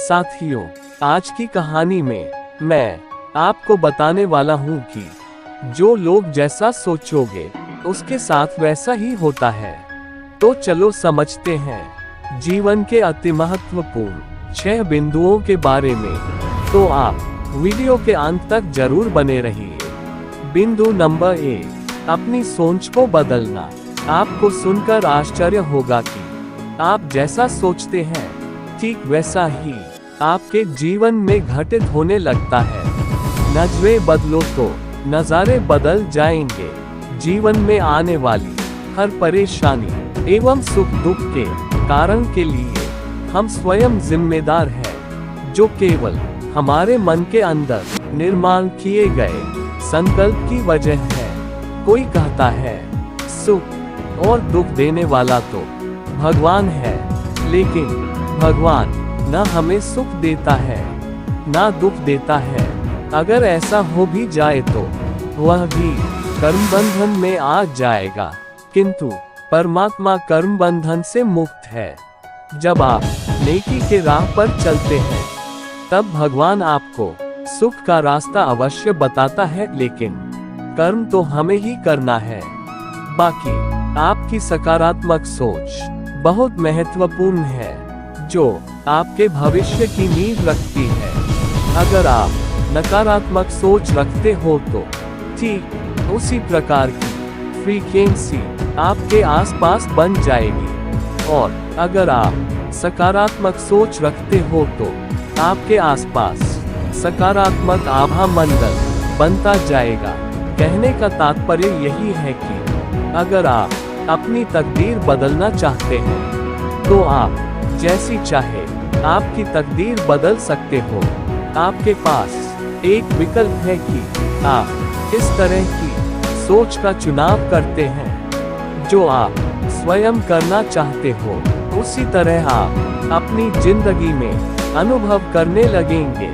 साथियों, आज की कहानी में मैं आपको बताने वाला हूँ कि जो लोग जैसा सोचोगे उसके साथ वैसा ही होता है। तो चलो समझते हैं जीवन के अति महत्वपूर्ण 6 बिंदुओं के बारे में। तो आप वीडियो के अंत तक जरूर बने रहिए। बिंदु नंबर 1, अपनी सोच को बदलना। आपको सुनकर आश्चर्य होगा कि आप जैसा सोचते हैं ठीक वैसा ही आपके जीवन में घटित होने लगता है। नजरें बदलो तो नज़ारे बदल जाएंगे। जीवन में आने वाली हर परेशानी एवं सुख दुख के कारण के लिए हम स्वयं जिम्मेदार हैं, जो केवल हमारे मन के अंदर निर्माण किए गए संकल्प की वजह है। कोई कहता है सुख और दुख देने वाला तो भगवान है, लेकिन भगवान न हमें सुख देता है ना दुख देता है। अगर ऐसा हो भी जाए तो वह भी कर्म बंधन में आ जाएगा, किंतु परमात्मा कर्म बंधन से मुक्त है। जब आप नेकी के राह पर चलते हैं तब भगवान आपको सुख का रास्ता अवश्य बताता है, लेकिन कर्म तो हमें ही करना है। बाकी आपकी सकारात्मक सोच बहुत महत्वपूर्ण है, जो आपके भविष्य की नींव रखती है। अगर आप नकारात्मक सोच रखते हो तो ठीक उसी प्रकार की फ्रीक्वेंसी आपके आसपास बन जाएगी, और अगर आप सकारात्मक सोच रखते हो तो आपके आसपास सकारात्मक आभा मंडल बनता जाएगा। कहने का तात्पर्य यही है कि अगर आप अपनी तकदीर बदलना चाहते हैं तो आप जैसी चाहे आपकी तकदीर बदल सकते हो। आपके पास एक विकल्प है कि आप किस तरह की सोच का चुनाव करते हैं। जो आप स्वयं करना चाहते हो उसी तरह आप अपनी जिंदगी में अनुभव करने लगेंगे।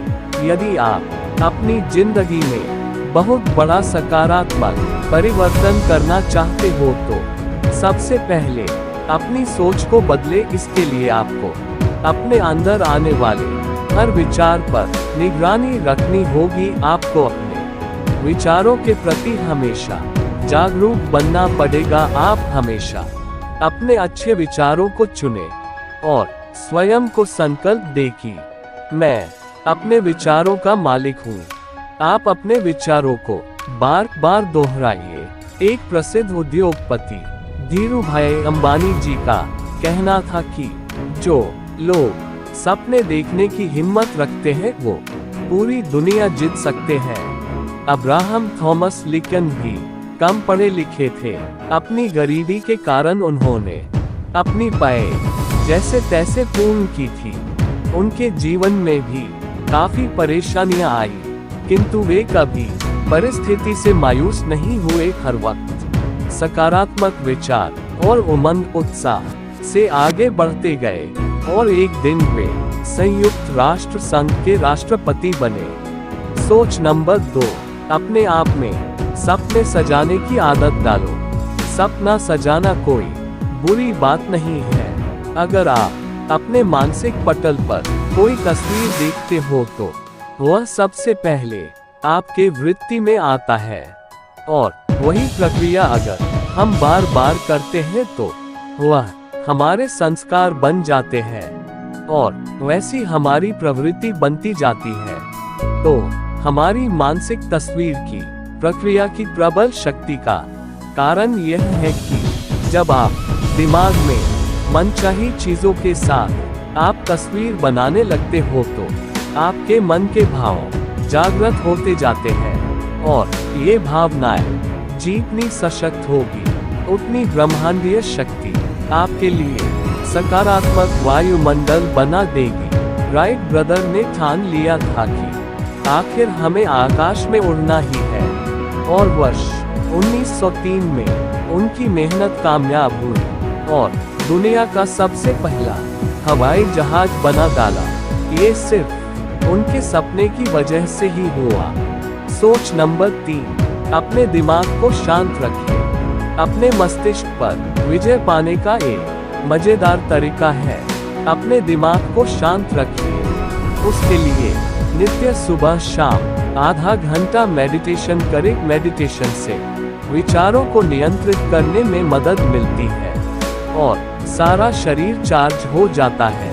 यदि आप अपनी जिंदगी में बहुत बड़ा सकारात्मक परिवर्तन करना चाहते हो तो सबसे पहले अपनी सोच को बदले। इसके लिए आपको अपने अंदर आने वाले हर विचार पर निगरानी रखनी होगी। आपको अपने विचारों के प्रति हमेशा जागरूक बनना पड़ेगा। आप हमेशा अपने अच्छे विचारों को चुने और स्वयं को संकल्प दे कि मैं अपने विचारों का मालिक हूँ। आप अपने विचारों को बार बार दोहराइए। एक प्रसिद्ध उद्योगपति धीरूभाई अंबानी जी का कहना था कि जो लोग सपने देखने की हिम्मत रखते हैं वो पूरी दुनिया जीत सकते हैं। अब्राहम थॉमस लिंकन भी कम पढ़े लिखे थे। अपनी गरीबी के कारण उन्होंने अपनी पढ़ाई जैसे तैसे पूर्ण की थी। उनके जीवन में भी काफी परेशानियां आई, किंतु वे कभी परिस्थिति से मायूस नहीं हुए। हर वक्त सकारात्मक विचार और उमंग उत्साह से आगे बढ़ते गए और एक दिन वे संयुक्त राष्ट्र संघ के राष्ट्रपति बने। सोच नंबर 2, अपने आप में सपने सजाने की आदत डालो। सपना सजाना कोई बुरी बात नहीं है। अगर आप अपने मानसिक पटल पर कोई तस्वीर देखते हो तो वह सबसे पहले आपके वृत्ति में आता है, और वही प्रक्रिया अगर हम बार बार करते हैं तो वह हमारे संस्कार बन जाते हैं और वैसी हमारी प्रवृत्ति बनती जाती है। तो हमारी मानसिक तस्वीर की प्रक्रिया की प्रबल शक्ति का कारण यह है कि जब आप दिमाग में मनचाही चीजों के साथ आप तस्वीर बनाने लगते हो तो आपके मन के भाव जागृत होते जाते हैं, और ये भावनाएं जितनी सशक्त होगी उतनी ब्रह्मांडीय शक्ति आपके लिए सकारात्मक वायुमंडल बना देगी। राइट ब्रदर ने ठान लिया था कि आखिर हमें आकाश में उड़ना ही है, और वर्ष 1903 में उनकी मेहनत कामयाब हुई और दुनिया का सबसे पहला हवाई जहाज बना डाला। ये सिर्फ उनके सपने की वजह से ही हुआ। सोच नंबर 3, अपने दिमाग को शांत रखें। अपने मस्तिष्क पर विजय पाने का एक मजेदार तरीका है अपने दिमाग को शांत रखिए। उसके लिए नित्य सुबह शाम आधा घंटा मेडिटेशन करें। मेडिटेशन से विचारों को नियंत्रित करने में मदद मिलती है और सारा शरीर चार्ज हो जाता है,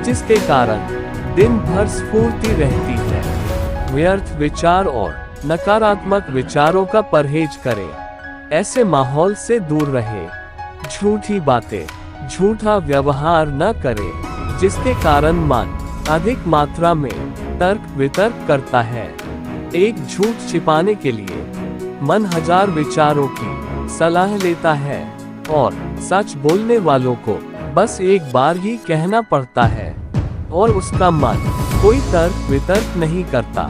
जिसके कारण दिन भर स्फूर्ति रहती है। व्यर्थ विचार और नकारात्मक विचारों का परहेज करें। ऐसे माहौल से दूर रहे। झूठी बातें, झूठा व्यवहार न करें, जिसके कारण मन अधिक मात्रा में तर्क वितर्क करता है। एक झूठ छिपाने के लिए मन 1000 विचारों की सलाह लेता है और सच बोलने वालों को बस एक बार ही कहना पड़ता है और उसका मन कोई तर्क वितर्क नहीं करता।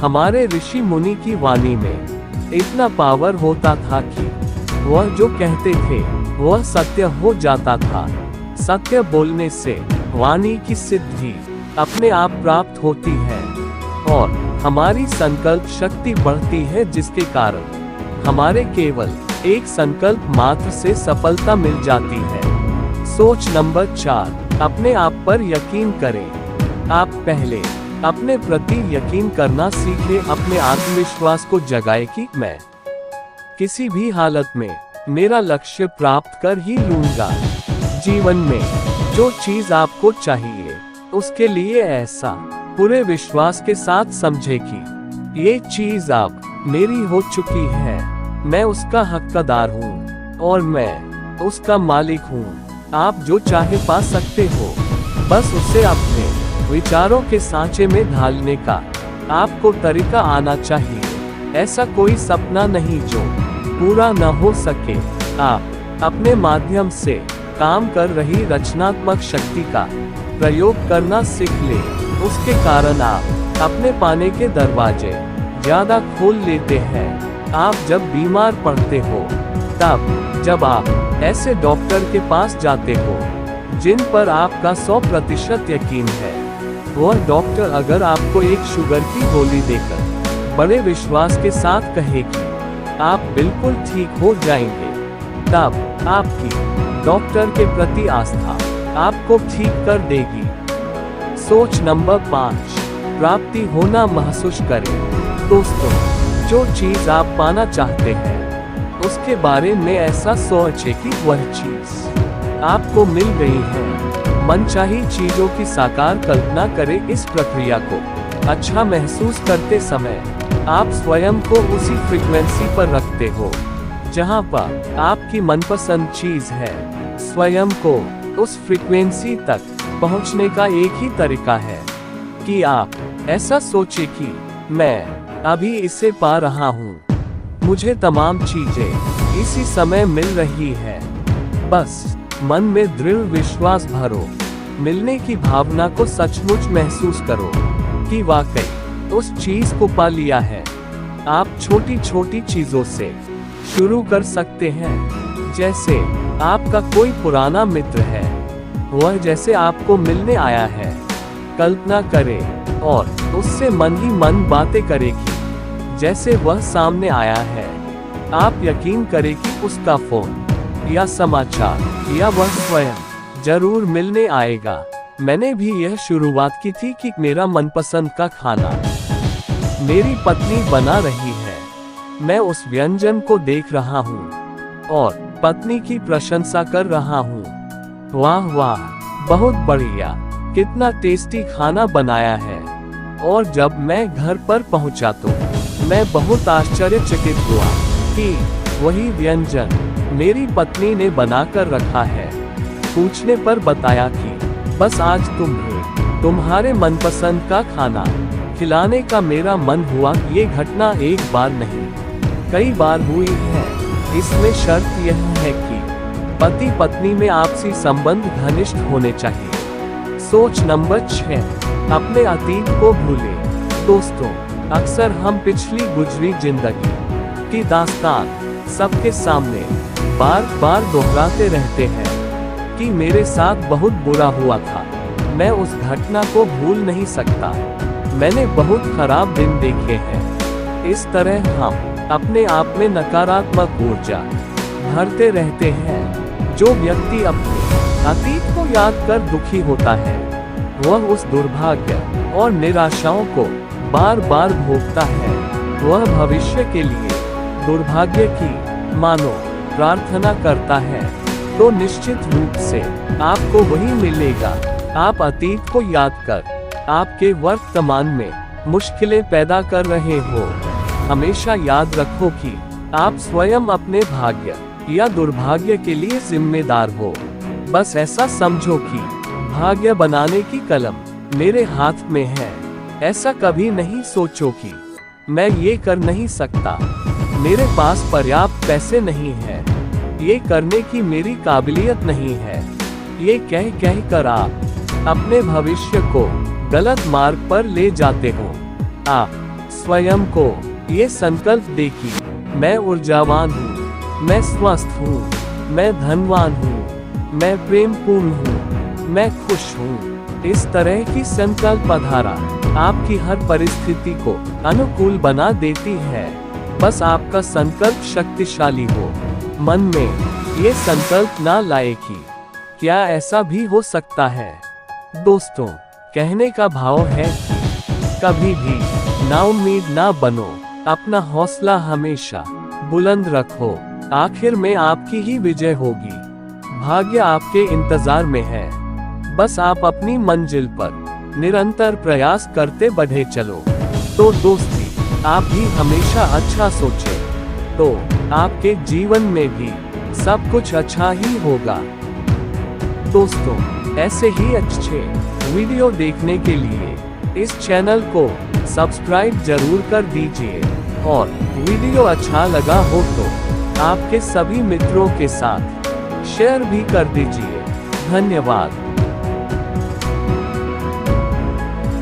हमारे ऋषि मुनि की वाणी में इतना पावर होता था कि वह जो कहते थे वह सत्य हो जाता था। सत्य बोलने से वाणी की सिद्धि अपने आप प्राप्त होती है और हमारी संकल्प शक्ति बढ़ती है, जिसके कारण हमारे केवल एक संकल्प मात्र से सफलता मिल जाती है। सोच नंबर 4, अपने आप पर यकीन करें। आप पहले अपने प्रति यकीन करना सीखें। अपने आत्मविश्वास को जगाएं कि मैं किसी भी हालत में मेरा लक्ष्य प्राप्त कर ही लूंगा। जीवन में जो चीज आपको चाहिए उसके लिए ऐसा पूरे विश्वास के साथ समझे कि ये चीज अब मेरी हो चुकी है, मैं उसका हकदार हूँ और मैं उसका मालिक हूँ। आप जो चाहे पा सकते हो, बस उसे अपने विचारों के सांचे में ढालने का आपको तरीका आना चाहिए। ऐसा कोई सपना नहीं जो पूरा न हो सके। आप अपने माध्यम से काम कर रही रचनात्मक शक्ति का प्रयोग करना सीख ले। उसके कारण आप अपने पाने के दरवाजे ज्यादा खोल लेते हैं। आप जब बीमार पड़ते हो, तब जब आप ऐसे डॉक्टर के पास जाते हो जिन पर आपका 100% यकीन है, वह डॉक्टर अगर आपको एक शुगर की गोली देकर बड़े विश्वास के साथ कहे कि आप बिल्कुल ठीक हो जाएंगे, तब आपकी डॉक्टर के प्रति आस्था आपको ठीक कर देगी। सोच नंबर 5, प्राप्ति होना महसूस करें। दोस्तों, जो चीज आप पाना चाहते हैं उसके बारे में ऐसा सोचें कि वह चीज आपको मिल गई है। मनचाही चीजों की साकार कल्पना करें। इस प्रक्रिया को अच्छा महसूस करते समय आप स्वयं को उसी फ्रीक्वेंसी पर रखते हो जहां पर आपकी मनपसंद चीज है। स्वयं को उस फ्रीक्वेंसी तक पहुंचने का एक ही तरीका है कि आप ऐसा सोचें कि मैं अभी इसे पा रहा हूँ, मुझे तमाम चीजें इसी समय मिल रही है। बस मन में दृढ़ विश्वास भरो। मिलने की भावना को सचमुच महसूस करो कि वाकई उस चीज को पा लिया है। आप छोटी छोटी चीजों से शुरू कर सकते हैं। जैसे आपका कोई पुराना मित्र है, वह जैसे आपको मिलने आया है, कल्पना करें और उससे मन ही मन बातें करेगी जैसे वह सामने आया है। आप यकीन करें कि उसका फोन या समाचार या वह स्वयं जरूर मिलने आएगा। मैंने भी यह शुरुआत की थी कि मेरा मनपसंद का खाना मेरी पत्नी बना रही है। मैं उस व्यंजन को देख रहा हूँ और पत्नी की प्रशंसा कर रहा हूँ। वाह वाह, बहुत बढ़िया, कितना टेस्टी खाना बनाया है। और जब मैं घर पर पहुंचा तो मैं बहुत आश्चर्यचकित हुआ कि वही व्यंजन मेरी पत्नी ने बनाकर रखा है। पूछने पर बताया कि बस आज तुम्हें तुम्हारे मनपसंद का खाना खिलाने का मेरा मन हुआ। ये घटना एक बार नहीं, कई बार हुई है। इसमें शर्त यह है कि पति पत्नी में आपसी संबंध घनिष्ठ होने चाहिए। सोच नंबर 6, अपने अतीत को भूलें। दोस्तों, अक्सर हम पिछली गुजरी जिंदगी की दास्तान सबके सामने बार बार दोहराते रहते हैं कि मेरे साथ बहुत बुरा हुआ था, मैं उस घटना को भूल नहीं सकता, मैंने बहुत खराब दिन देखे हैं। इस तरह हम अपने आप में नकारात्मक ऊर्जा भरते रहते हैं। जो व्यक्ति अपने अतीत को याद कर दुखी होता है, वह उस दुर्भाग्य और निराशाओं को बार बार भोगता है। वह भविष्य के लिए दुर्भाग्य की मानो प्रार्थना करता है, तो निश्चित रूप से आपको वही मिलेगा। आप अतीत को याद कर आपके वर्तमान में मुश्किलें पैदा कर रहे हो। हमेशा याद रखो कि आप स्वयं अपने भाग्य या दुर्भाग्य के लिए जिम्मेदार हो। बस ऐसा समझो कि भाग्य बनाने की कलम मेरे हाथ में है। ऐसा कभी नहीं सोचो कि मैं ये कर नहीं सकता, मेरे पास पर्याप्त पैसे नहीं है, ये करने की मेरी काबिलियत नहीं है। ये कह कर आप अपने भविष्य को गलत मार्ग पर ले जाते हो। आप स्वयं को ये संकल्प दे कि मैं ऊर्जावान हूँ, मैं स्वस्थ हूँ, मैं धनवान हूँ, मैं प्रेमपूर्ण हूँ, मैं खुश हूँ। इस तरह की संकल्प धारा आपकी हर परिस्थिति को अनुकूल बना देती है। बस आपका संकल्प शक्तिशाली हो। मन में ये संकल्प ना लाए कि क्या ऐसा भी हो सकता है। दोस्तों, कहने का भाव है कि कभी भी नाउम्मीद ना बनो, अपना हौसला हमेशा बुलंद रखो। आखिर में आपकी ही विजय होगी। भाग्य आपके इंतजार में है, बस आप अपनी मंजिल पर निरंतर प्रयास करते बढ़े चलो। तो दोस्ती, आप भी हमेशा अच्छा सोचें, तो आपके जीवन में भी सब कुछ अच्छा ही होगा। दोस्तों, ऐसे ही अच्छे वीडियो देखने के लिए इस चैनल को सब्सक्राइब जरूर कर दीजिए, और वीडियो अच्छा लगा हो तो आपके सभी मित्रों के साथ शेयर भी कर दीजिए। धन्यवाद।